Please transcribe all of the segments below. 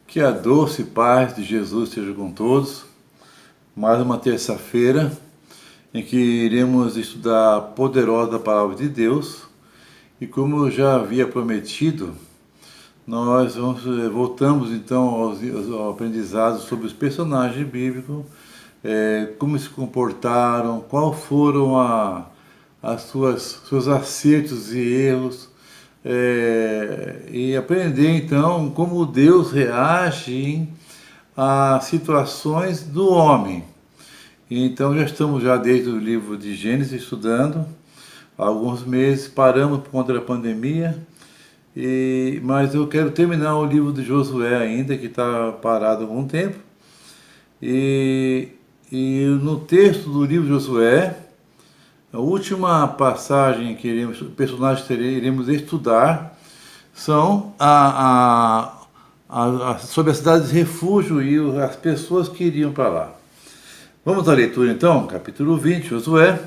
Que a doce paz de Jesus esteja com todos. Mais uma terça-feira em que iremos estudar a poderosa palavra de Deus. E como eu já havia prometido, nós voltamos então ao aprendizado sobre os personagens bíblicos, como se comportaram, qual foram seus acertos e erros, e aprender então como Deus reage a situações do homem. Então já estamos desde o livro de Gênesis estudando, há alguns meses paramos por conta da pandemia, mas eu quero terminar o livro de Josué ainda, que está parado há algum tempo. E no texto do livro de Josué, a última passagem personagens que iremos estudar são sobre a cidade de refúgio e as pessoas que iriam para lá. Vamos à leitura então, capítulo 20, Josué,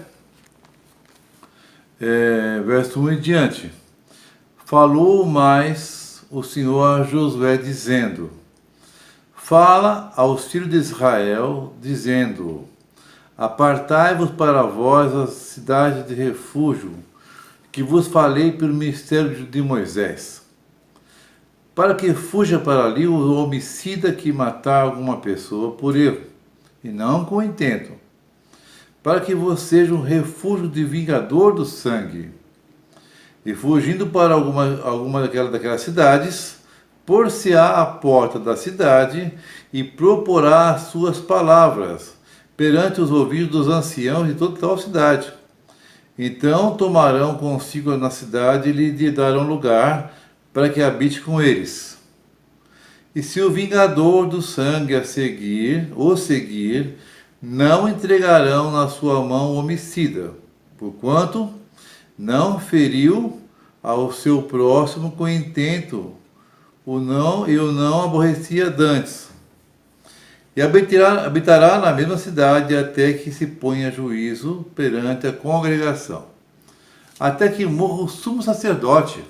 verso 1 em diante. Falou mais o Senhor a Josué dizendo: Fala aos filhos de Israel, dizendo: Apartai-vos para vós as cidades de refúgio, que vos falei pelo ministério de Moisés, para que fuja para ali o homicida que matar alguma pessoa por erro, e não com intento, para que vos seja um refúgio de vingador do sangue. E fugindo para alguma daquelas cidades, por-se-á à porta da cidade e proporá as suas palavras perante os ouvidos dos anciãos de toda tal cidade. Então tomarão consigo na cidade e lhe darão lugar para que habite com eles. E se o vingador do sangue o seguir, não entregarão na sua mão o homicida, porquanto não feriu ao seu próximo com intento, eu não aborrecia dantes. E habitará na mesma cidade até que se ponha juízo perante a congregação, até que morra o sumo sacerdote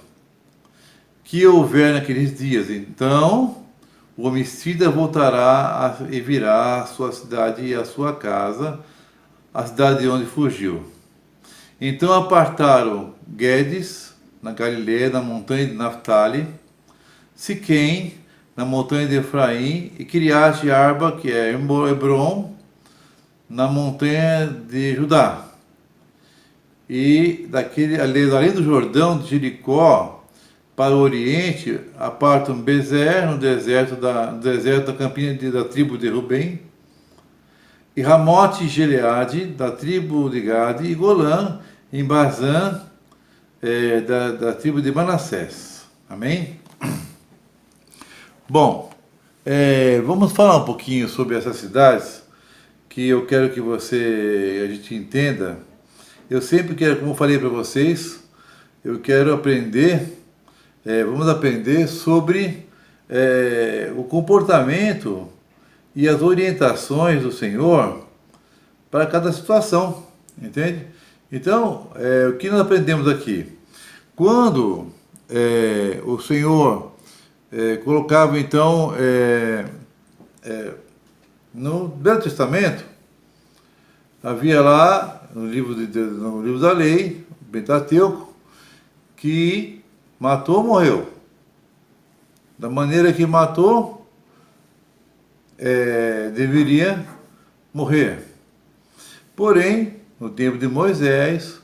que houver naqueles dias. Então o homicida voltará e virá à sua cidade e à sua casa, a cidade de onde fugiu. Então apartaram Guedes, na Galileia, na montanha de Naftali, Siquém, na montanha de Efraim, e Kiriat Arba, que é Hebron, na montanha de Judá. E além do Jordão, de Jericó, para o oriente, apartam Bezer, no deserto da campina da tribo de Rubem, e Ramote e Gileade, da tribo de Gade, e Golã, em Bazã, da tribo de Manassés. Amém? Bom, vamos falar um pouquinho sobre essas cidades, que eu quero que a gente entenda. Eu sempre quero, como eu falei para vocês, eu quero vamos aprender sobre o comportamento e as orientações do Senhor para cada situação, entende? Então, o que nós aprendemos aqui? Quando o Senhor colocava, então, no Velho Testamento, havia lá, no livro da lei, Pentateuco, que matou, morreu. Da maneira que matou, deveria morrer. Porém, no tempo de Moisés,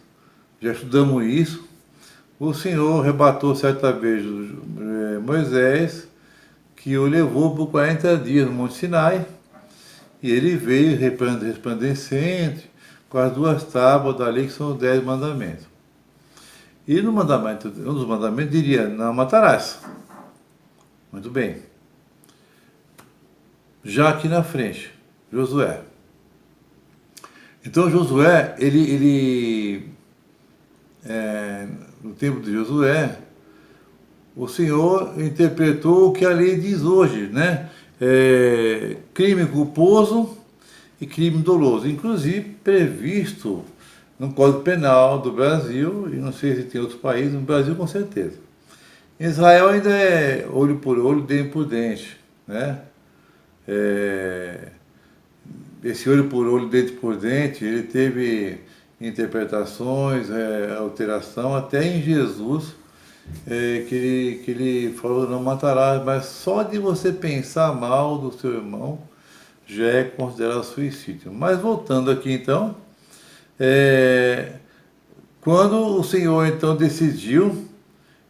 já estudamos isso, o Senhor arrebatou certa vez Moisés, que o levou por 40 dias no Monte Sinai, e ele veio resplandecente com as 2 tábuas da lei, que são os 10 mandamentos. E um dos mandamentos diria: não matarás. Muito bem. Já aqui na frente, Josué. Então Josué, no tempo de Josué, o Senhor interpretou o que a lei diz hoje, né? Crime culposo e crime doloso, inclusive previsto no Código Penal do Brasil, e não sei se tem outros países, no Brasil com certeza. Em Israel ainda é olho por olho, dente por dente. né? Esse olho por olho, dente por dente, ele teve interpretações, alteração, até em Jesus, que ele falou, não matarás, mas só de você pensar mal do seu irmão já é considerado suicídio. Mas voltando aqui então, quando o Senhor então decidiu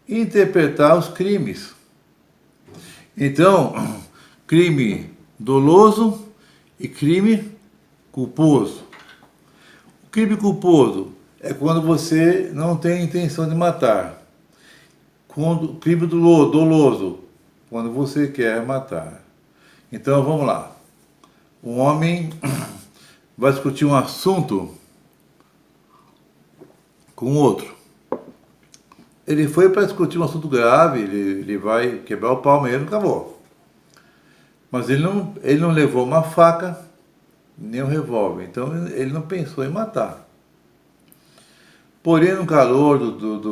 interpretar os crimes. Então, crime doloso e crime culposo. O crime culposo é quando você não tem intenção de matar. Quando, crime doloso, quando você quer matar. Então, vamos lá. Um homem vai discutir um assunto com outro. Ele foi para discutir um assunto grave, ele vai quebrar o pau mesmo, acabou. Mas ele não levou uma faca, nem um revólver, então ele não pensou em matar. Porém, no calor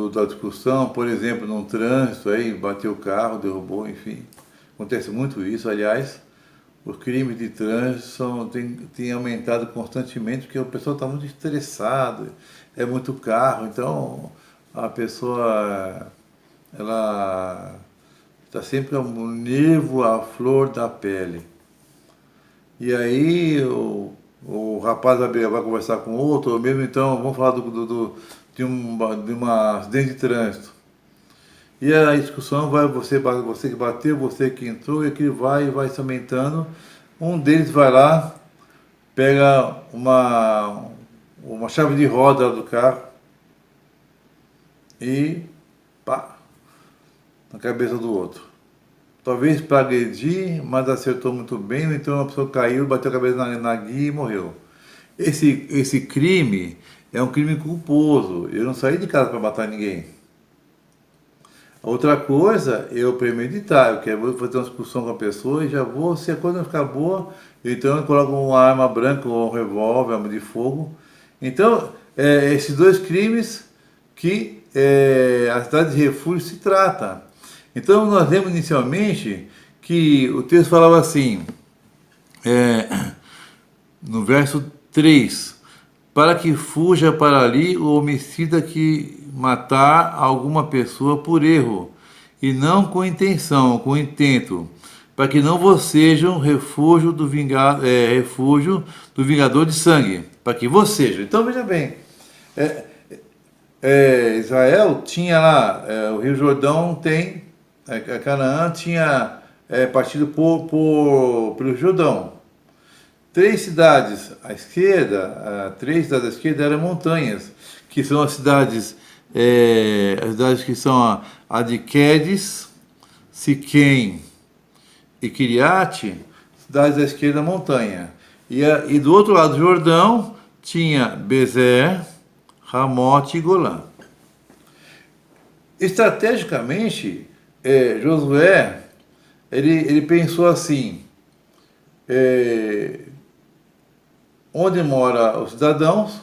da discussão, por exemplo, num trânsito, aí, bateu o carro, derrubou, enfim, acontece muito isso. Aliás, os crimes de trânsito têm aumentado constantemente, porque o pessoal está muito estressado, é muito carro, então a pessoa, ela está sempre com o nervo à flor da pele. E aí o rapaz vai conversar com o outro, ou mesmo então, vamos falar de um acidente de trânsito. E a discussão vai, você que bateu, você que entrou, e que vai se aumentando. Um deles vai lá, pega uma chave de roda do carro e pá, na cabeça do outro. Talvez para agredir, mas acertou muito bem, ou então a pessoa caiu, bateu a cabeça na guia e morreu. Esse crime é um crime culposo. Eu não saí de casa para matar ninguém. Outra coisa, eu premeditar, eu quero fazer uma discussão com a pessoa e já vou, se a coisa não ficar boa, então eu coloco uma arma branca ou um revólver, arma de fogo. Então, esses dois crimes que a cidade de refúgio se trata. Então, nós vemos inicialmente que o texto falava assim, no verso 3, para que fuja para ali o homicida que matar alguma pessoa por erro, e não com intenção, com intento, para que não vos seja um refúgio do vingador de sangue, para que vos seja. Então veja bem, Israel tinha lá, o Rio Jordão tem, Canaã tinha partido pelo Jordão. Três cidades à esquerda eram montanhas, que são as cidades que são a de Quedes, Siquém e Quiriate, cidades à esquerda montanha. E do outro lado do Jordão tinha Bezer, Ramote e Golã. Estrategicamente, Josué ele pensou assim, onde moram os cidadãos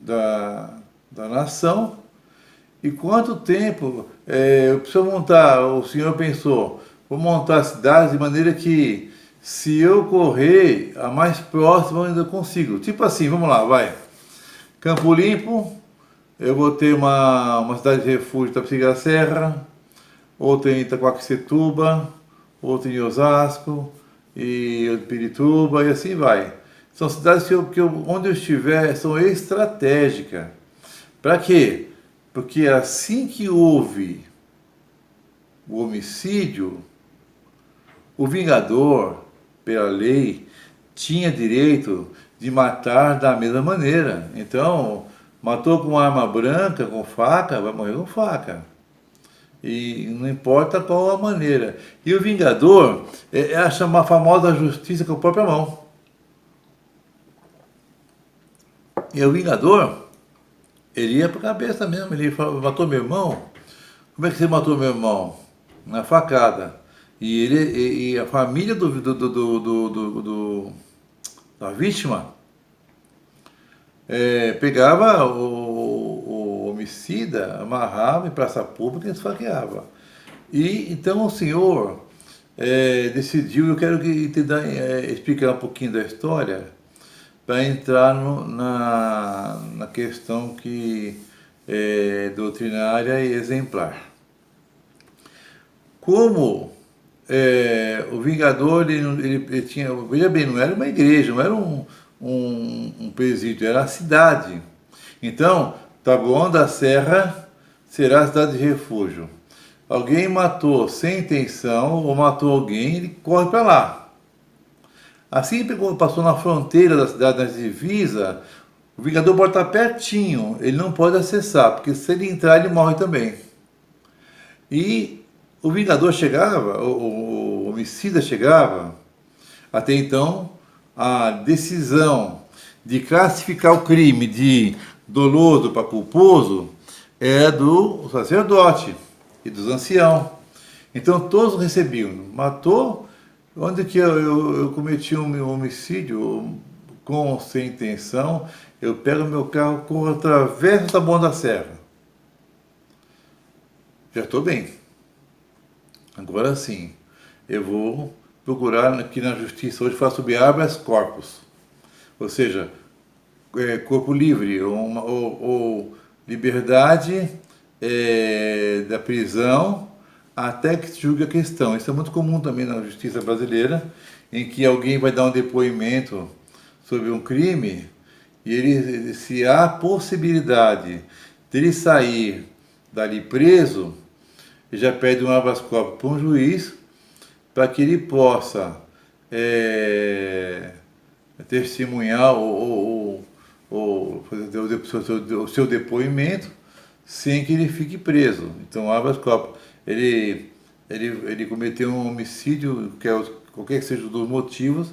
da nação e quanto tempo eu preciso montar. O Senhor pensou, vou montar cidades de maneira que se eu correr a mais próxima eu ainda consigo. Tipo assim, vamos lá, vai. Campo Limpo, eu vou ter uma cidade de refúgio em Itapecerica da Serra, outra em Itaquaquecetuba, outra em Osasco, e Pirituba, e assim vai. São cidades que onde eu estiver são estratégicas. Para quê? Porque assim que houve o homicídio, o vingador, pela lei, tinha direito de matar da mesma maneira. Então, matou com arma branca, com faca, vai morrer com faca. E não importa qual a maneira. E o vingador é a famosa justiça com a própria mão. E o vingador, ele ia para a cabeça mesmo. Ele falou, matou meu irmão? Como é que você matou meu irmão? Na facada. E a família da vítima pegava o homicida, amarrava em praça pública e esfaqueava. E então o Senhor decidiu, eu quero explicar um pouquinho da história para entrar na questão que é doutrinária e exemplar. Como o Vingador, ele tinha, veja bem, não era uma igreja, não era um presídio, era a cidade. Então, Taboão da Serra será a cidade de refúgio. Alguém matou sem intenção ou matou alguém, ele corre para lá. Assim que passou na fronteira da cidade, na divisa, o Vingador pode estar pertinho, ele não pode acessar, porque se ele entrar, ele morre também. E o Vingador chegava, o homicida chegava, até então, a decisão de classificar o crime de doloso para culposo é do sacerdote e dos anciãos. Então todos recebiam. Matou, onde que eu cometi um homicídio com sem intenção, eu pego meu carro, corro através do Taboão da Serra. Já estou bem. Agora sim, eu vou procurar aqui na justiça, hoje faço sobre habeas corpus. Ou seja, corpo livre, ou liberdade da prisão até que se julgue a questão. Isso é muito comum também na justiça brasileira, em que alguém vai dar um depoimento sobre um crime e se há possibilidade dele sair dali preso, ele já pede um habeas corpus para um juiz para que ele possa testemunhar ou fazer o seu depoimento sem que ele fique preso. Então, habeas corpus, ele cometeu um homicídio, qualquer que seja um dos motivos,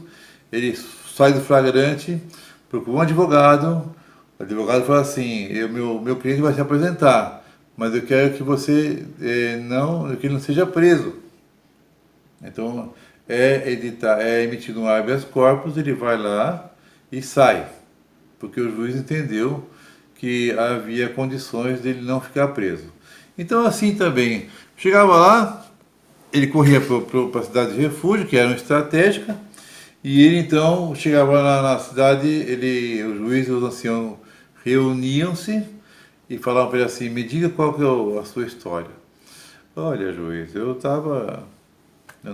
ele sai do flagrante, procura um advogado, o advogado fala assim, meu cliente vai se apresentar, mas eu quero que você que ele não seja preso. Então, é emitido um habeas corpus, ele vai lá e sai, porque o juiz entendeu que havia condições dele não ficar preso. Então, assim também, chegava lá, ele corria para a cidade de refúgio, que era uma estratégica, e ele então chegava lá na cidade, o juiz e os anciãos reuniam-se e falavam para ele assim, me diga qual que é a sua história. Olha, juiz, eu não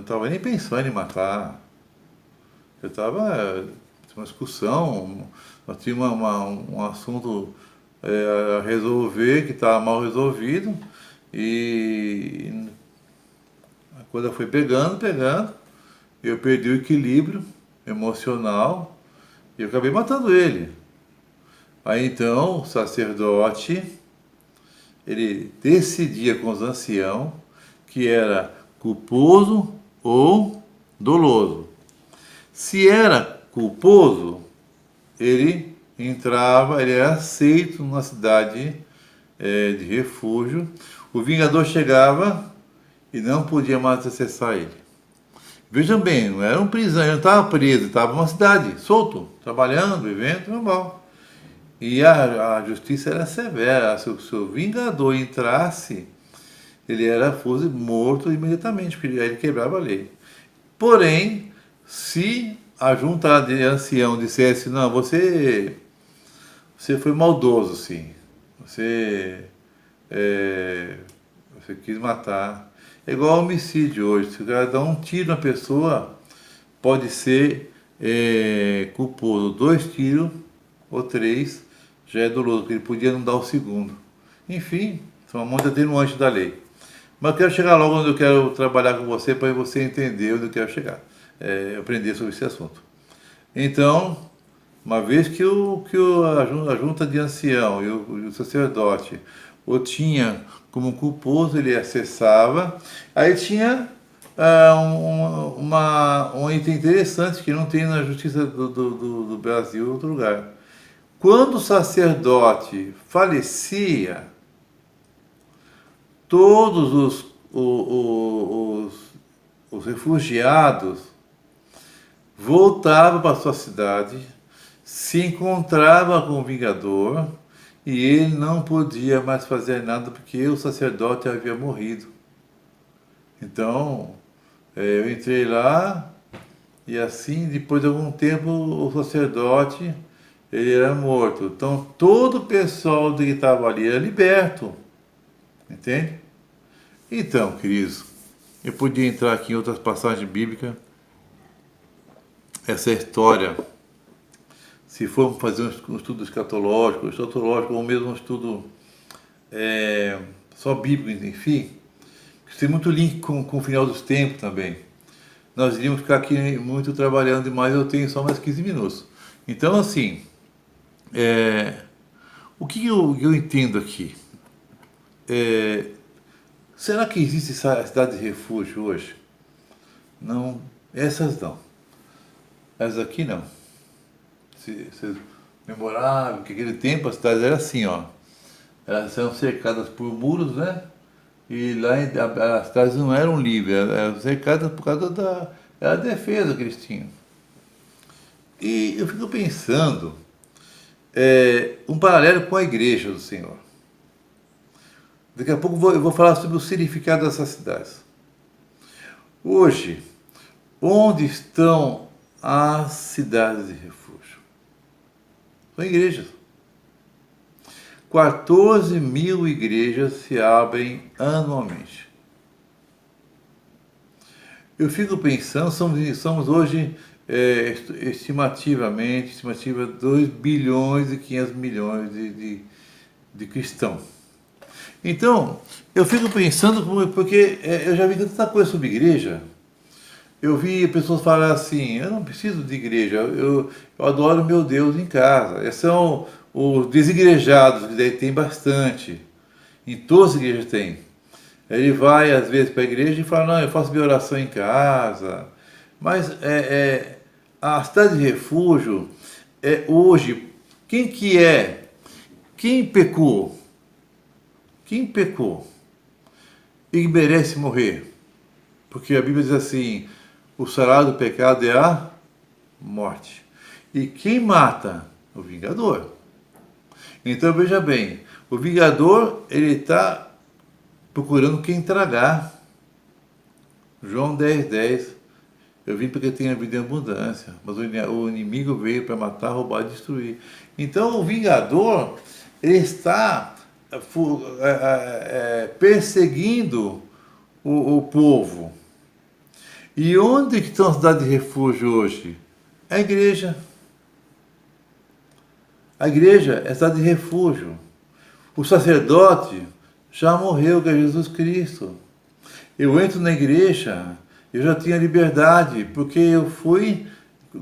estava nem pensando em matar. Eu estava uma discussão, nós tínhamos um assunto a resolver que estava mal resolvido e a coisa foi pegando, eu perdi o equilíbrio emocional e eu acabei matando ele. Aí então o sacerdote, ele decidia com os anciãos que era culposo ou doloso. Se era culposo, ele entrava, ele era aceito numa cidade de refúgio. O Vingador chegava e não podia mais acessar ele. Vejam bem, não era um prisão, ele não estava preso, estava numa cidade, solto, trabalhando, vivendo, normal. E a justiça era severa, se o Vingador entrasse, ele era morto imediatamente, porque aí ele quebrava a lei. Porém, se a junta de ancião dissesse, não, você foi maldoso, sim, você quis matar. É igual ao homicídio hoje, se o cara dá um tiro na pessoa, pode ser culposo. 2 tiros ou 3 já é doloso, porque ele podia não dar o segundo. Enfim, são um monte de atenuante da lei. Mas eu quero chegar logo onde eu quero trabalhar com você, para você entender onde eu quero chegar, aprender sobre esse assunto. Então, uma vez que a junta de ancião e o sacerdote o tinha como culposo, ele acessava. Aí tinha um item interessante que não tem na justiça do Brasil em outro lugar. Quando o sacerdote falecia, todos os refugiados voltavam para sua cidade, se encontravam com o Vingador e ele não podia mais fazer nada porque o sacerdote havia morrido. Então, Eu entrei lá e assim, depois de algum tempo, o sacerdote, ele era morto. Então, todo o pessoal que estava ali era liberto, entende? Então, queridos, eu podia entrar aqui em outras passagens bíblicas, essa história, se formos fazer um estudo escatológico, ou mesmo um estudo só bíblico, enfim, que tem muito link com o final dos tempos também. Nós iríamos ficar aqui muito trabalhando demais, eu tenho só mais 15 minutos. Então, assim, o que eu entendo aqui? Será que existe essa cidade de refúgio hoje? Não, essas não. Essas aqui não. Se memorável, que aquele tempo as cidades eram assim, ó. Elas eram cercadas por muros, né? E lá as cidades não eram livres, eram cercadas por causa da defesa que eles tinham. E eu fico pensando, um paralelo com a igreja do Senhor. Daqui a pouco eu vou falar sobre o significado dessas cidades. Hoje, onde estão as cidades de refúgio? São igrejas. 14 mil igrejas se abrem anualmente. Eu fico pensando, somos hoje, estimativa 2 bilhões e 500 milhões de cristãos. Então, eu fico pensando, porque eu já vi tanta coisa sobre igreja. Eu vi pessoas falar assim, eu não preciso de igreja, eu adoro meu Deus em casa. Esses são os desigrejados, que daí tem bastante. Em todas as igrejas tem. Ele vai, às vezes, para a igreja e fala, não, eu faço minha oração em casa. Mas a cidade de refúgio, hoje, quem que é? Quem pecou? Quem pecou e merece morrer? Porque a Bíblia diz assim, o salário do pecado é a morte. E quem mata? O vingador. Então veja bem, o vingador, ele está procurando quem tragar. João 10:10. Eu vim porque tenha vida em abundância, mas o inimigo veio para matar, roubar e destruir. Então o vingador, ele está perseguindo o povo. E onde que estão as cidades de refúgio hoje? A igreja. A igreja é cidade de refúgio. O sacerdote já morreu, que é Jesus Cristo. Eu entro na igreja, eu já tinha liberdade, porque eu fui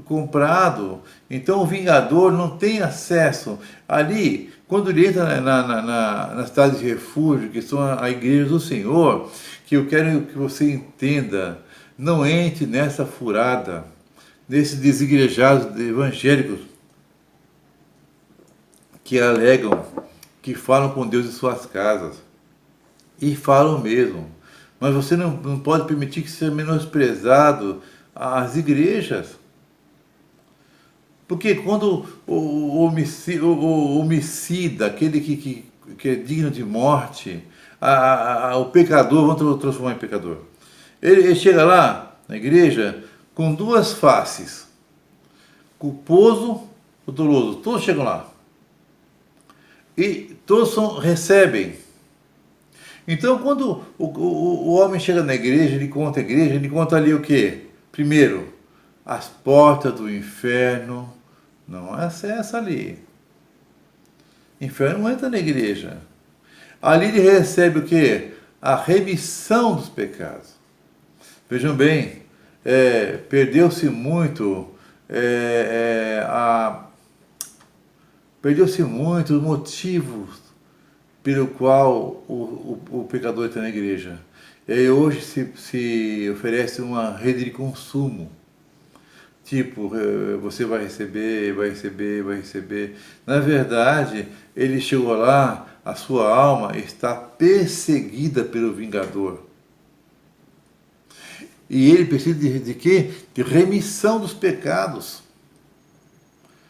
comprado. Então o vingador não tem acesso. Ali, quando ele entra na cidade de refúgio, que são a igreja do Senhor, que eu quero que você entenda, não entre nessa furada, nesses desigrejados evangélicos que alegam, que falam com Deus em suas casas. E falam mesmo. Mas você não pode permitir que seja menosprezado as igrejas. Porque quando o homicida, aquele que é digno de morte, o pecador, vamos transformar em pecador. Ele chega lá, na igreja, com duas faces. Culposo ou doloso. Todos chegam lá. E todos recebem. Então, quando o homem chega na igreja, ele conta ali o quê? Primeiro, as portas do inferno não acessa ali. Inferno não entra na igreja. Ali ele recebe o quê? A remissão dos pecados. Vejam bem, perdeu-se muito perdeu-se muito os motivos pelo qual o pecador está na igreja. E hoje se oferece uma rede de consumo. Tipo, você vai receber. Na verdade, ele chegou lá, a sua alma está perseguida pelo vingador. E ele precisa de quê? De remissão dos pecados.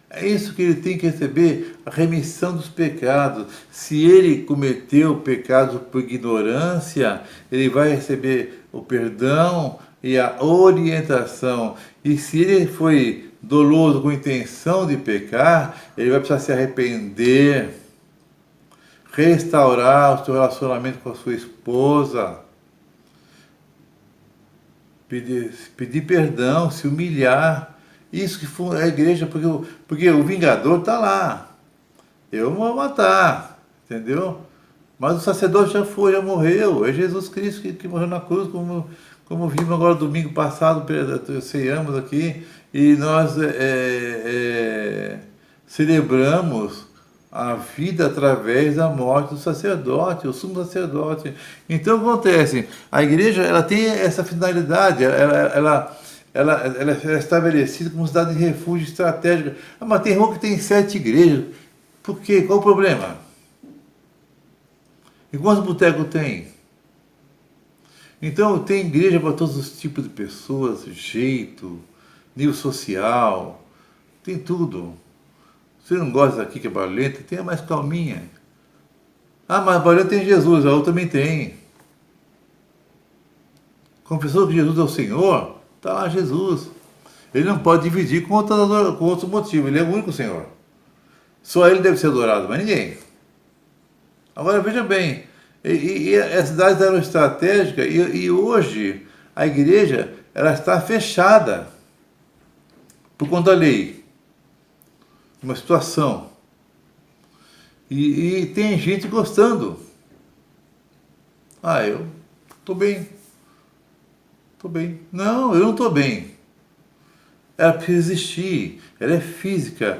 É isso que ele tem que receber, a remissão dos pecados. Se ele cometeu pecados por ignorância, ele vai receber o perdão e a orientação. E se ele foi doloso com intenção de pecar, ele vai precisar se arrepender, restaurar o seu relacionamento com a sua esposa, pedir perdão, se humilhar. Isso que foi a igreja, porque o vingador está lá. Eu vou matar, entendeu? Mas o sacerdote já foi, já morreu. É Jesus Cristo que morreu na cruz, como vimos agora domingo passado, ceiamos aqui, e nós celebramos a vida através da morte do sacerdote, o sumo sacerdote. Então acontece, a igreja ela tem essa finalidade, ela é estabelecida como cidade de refúgio estratégico. Ah, mas tem rua que tem 7 igrejas. Por quê? Qual o problema? E quantos botecos tem? Então tem igreja para todos os tipos de pessoas, jeito, nível social, tem tudo. Você não gosta daqui que é barulhenta, tem a mais calminha. Ah, mas barulhenta tem Jesus, a outra também tem. Confessou que Jesus é o Senhor, está lá Jesus. Ele não pode dividir com outro motivo, ele é o único Senhor. Só ele deve ser adorado, mas ninguém. Agora veja bem, e as cidades eram estratégicas e hoje a igreja ela está fechada por conta da lei, uma situação. E tem gente gostando. Ah, eu estou bem. Estou bem. Não, eu não estou bem. Ela precisa existir, ela é física,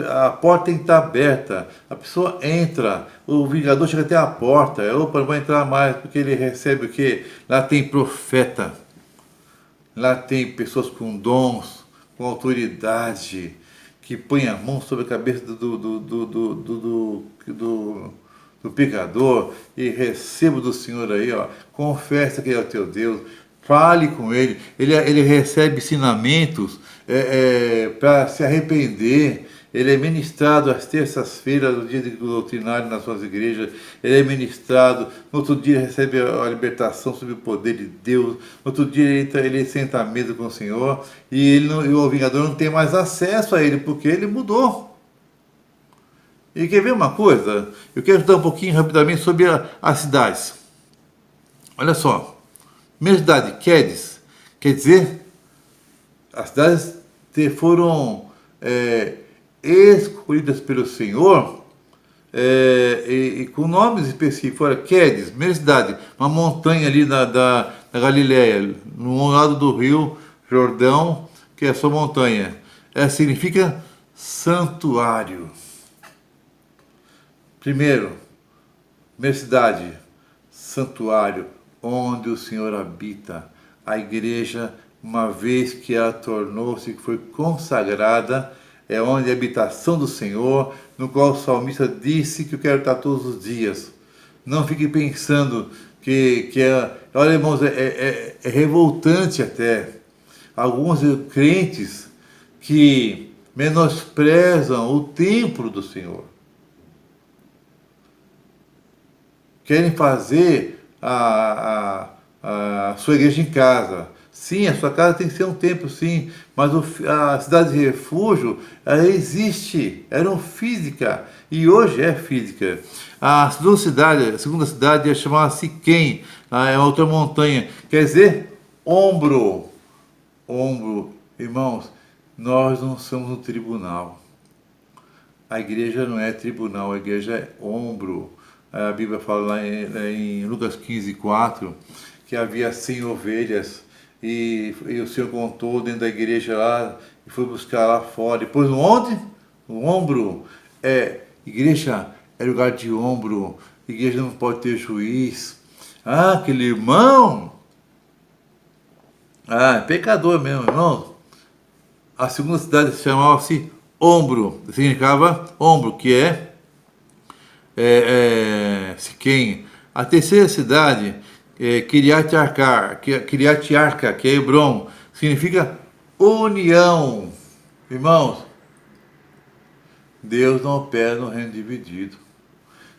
a porta tem que estar aberta, a pessoa entra, o vingador chega até a porta, opa, não vai entrar mais, porque ele recebe o quê? Lá tem profeta, lá tem pessoas com dons, com autoridade, que põem a mão sobre a cabeça do pecador e receba do Senhor aí, ó, confessa que ele é o teu Deus, fale com ele recebe ensinamentos para se arrepender, ele é ministrado às terças-feiras, no dia do doutrinário nas suas igrejas, ele é ministrado, no outro dia ele recebe a libertação sobre o poder de Deus, no outro dia ele senta à mesa com o Senhor, e o vingador não tem mais acesso a ele, porque ele mudou. E quer ver uma coisa? Eu quero estudar um pouquinho rapidamente sobre as cidades. Olha só. Minha cidade, Quedes, quer dizer, as cidades foram escolhidas pelo Senhor e com nomes específicos. Olha, Quedes, minha cidade, uma montanha ali da Galileia, no lado do rio Jordão, que é a sua montanha. Significa santuário. Primeiro, minha cidade, santuário, onde o Senhor habita. A igreja, uma vez que ela tornou-se, que foi consagrada, é onde a habitação do Senhor, no qual o salmista disse que eu quero estar todos os dias. Não fique pensando olha, irmãos, é revoltante até. Alguns crentes que menosprezam o templo do Senhor. Querem fazer a sua igreja em casa. Sim, a sua casa tem que ser um templo, sim, mas a cidade de refúgio, ela existe, era física, e hoje é física. A segunda cidade é chamada Siquém, é outra montanha, quer dizer, ombro. Ombro, irmãos, nós não somos um tribunal. A igreja não é tribunal, a igreja é ombro. A Bíblia fala lá em Lucas 15:4, que havia 100 ovelhas e o Senhor contou dentro da igreja lá e foi buscar lá fora. Depois onde? No ombro. Igreja é lugar de ombro. Igreja não pode ter juiz. Ah, aquele irmão. Ah, é pecador mesmo, irmão. A segunda cidade chamava-se Ombro. Significava ombro, que Siquém. A terceira cidade é Kiriat Arca, que é Hebron, significa união. Irmãos, Deus não opera no reino dividido.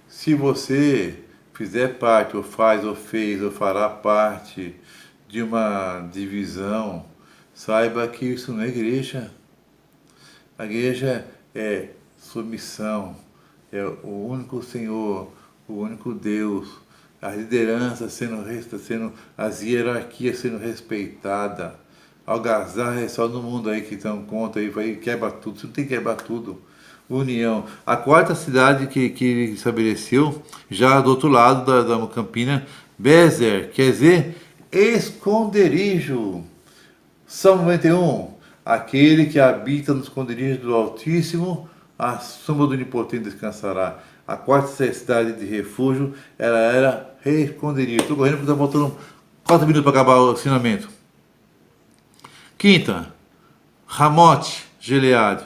Se você fizer parte, ou faz, ou fez, ou fará parte de uma divisão, saiba que isso não é igreja. A igreja é submissão, é o único Senhor, o único Deus, as lideranças as hierarquias sendo respeitadas. Algazarra é só no mundo aí que estão contra aí, vai quebra tudo, você não tem que quebrar tudo. União. A quarta cidade que ele estabeleceu, já do outro lado da Campina, Bezer, quer dizer, esconderijo. Salmo 91, aquele que habita no esconderijo do Altíssimo, a sombra do Onipotente descansará. A quarta cidade de refúgio, ela era esconderijo. Estou correndo porque está faltando 4 minutos para acabar o ensinamento. Quinta, Ramote, Gileade,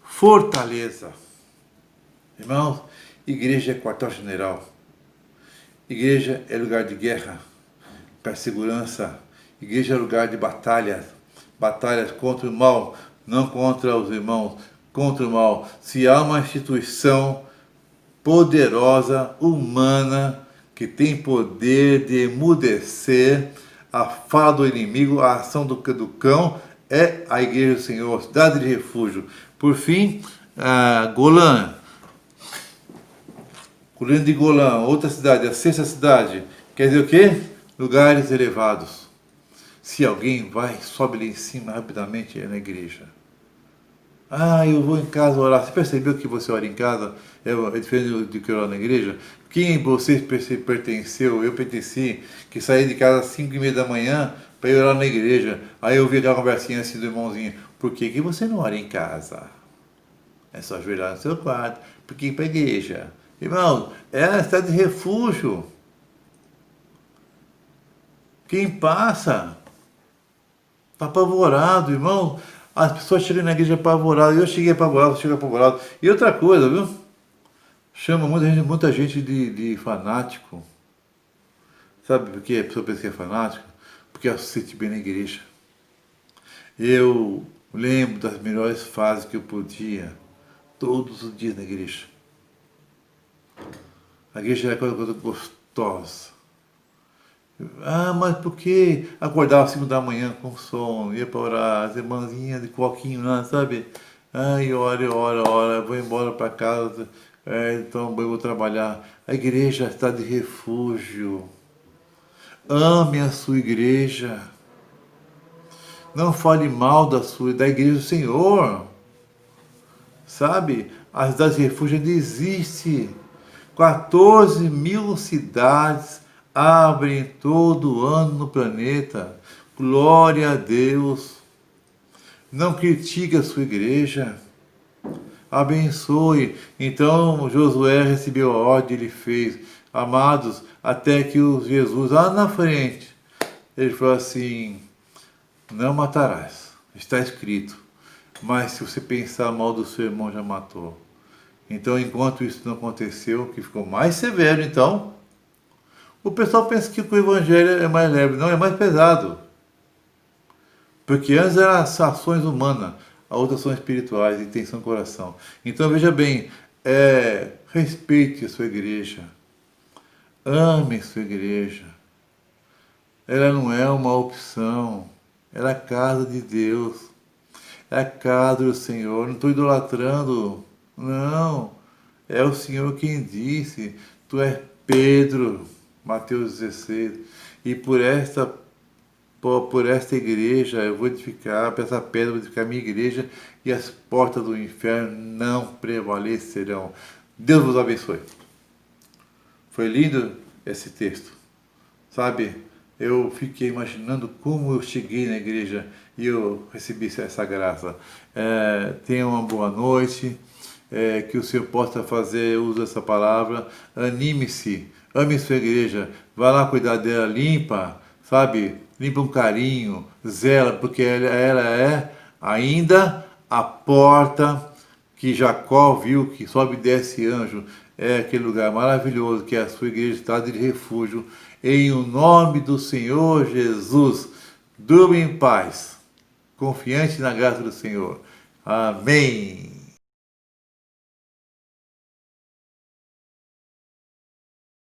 fortaleza. Irmãos, igreja é quartel-general. Igreja é lugar de guerra, para segurança. Igreja é lugar de batalhas. Batalhas contra o mal, não contra os irmãos, contra o mal. Se há uma instituição poderosa, humana, que tem poder de emudecer a fala do inimigo, a ação do cão, é a igreja do Senhor, cidade de refúgio. Por fim, Golã, colina de Golã, outra cidade, a sexta cidade, quer dizer o quê? Lugares elevados. Se alguém sobe lá em cima rapidamente, é na igreja. Eu vou em casa orar. Você percebeu que você ora em casa é diferente do que orar na igreja? Quem você pertenceu? Eu pertenci, que saí de casa às 5h30 da manhã para ir orar na igreja. Aí eu vi aquela conversinha assim do irmãozinho. Por que você não ora em casa? É só ajoelhar no seu quarto. Por que ir para a igreja? Irmão, é a cidade de refúgio. Quem passa está apavorado, irmão. As pessoas chegam na igreja apavoradas. Eu cheguei apavorado, você chega apavorado. E outra coisa, viu? Chama muita gente de fanático. Sabe por que a pessoa pensa que é fanático? Porque ela se sente bem na igreja. Eu lembro das melhores fases que eu podia, todos os dias na igreja. A igreja era coisa gostosa. Mas por que acordava às 5 da manhã com sono, ia para orar, as irmãzinhas de coquinho lá, sabe? Ora, vou embora para casa, então eu vou trabalhar. A igreja está de refúgio. Ame a sua igreja. Não fale mal da igreja do Senhor. Sabe? A cidade de refúgio ainda existe. 14 mil cidades abrem todo ano no planeta. Glória a Deus. Não critique a sua igreja. Abençoe. Então Josué recebeu a ordem, ele fez. Amados, até que Jesus lá na frente, ele falou assim: não matarás. Está escrito. Mas se você pensar mal do seu irmão, já matou. Então, enquanto isso não aconteceu, que ficou mais severo, então, o pessoal pensa que o evangelho é mais leve. Não, é mais pesado. Porque antes eram as ações humanas, as outras são espirituais, intenção do coração. Então, veja bem, respeite a sua igreja. Ame a sua igreja. Ela não é uma opção. Ela é a casa de Deus. É a casa do Senhor. Não estou idolatrando. Não. É o Senhor quem disse. Tu és Pedro. Mateus 16. E por esta igreja eu vou edificar, por essa pedra eu vou edificar a minha igreja, e as portas do inferno não prevalecerão. Deus vos abençoe. Foi lindo esse texto, sabe? Eu fiquei imaginando como eu cheguei na igreja e eu recebi essa graça. Tenha uma boa noite, que o Senhor possa fazer uso dessa palavra. Anime-se, ame sua igreja, vá lá cuidar dela, limpa, sabe? Limpa um carinho, zela, porque ela é ainda a porta que Jacó viu, que sobe e desce anjo. É aquele lugar maravilhoso que é a sua igreja, está de refúgio. Em o nome do Senhor Jesus, durma em paz, confiante na graça do Senhor. Amém.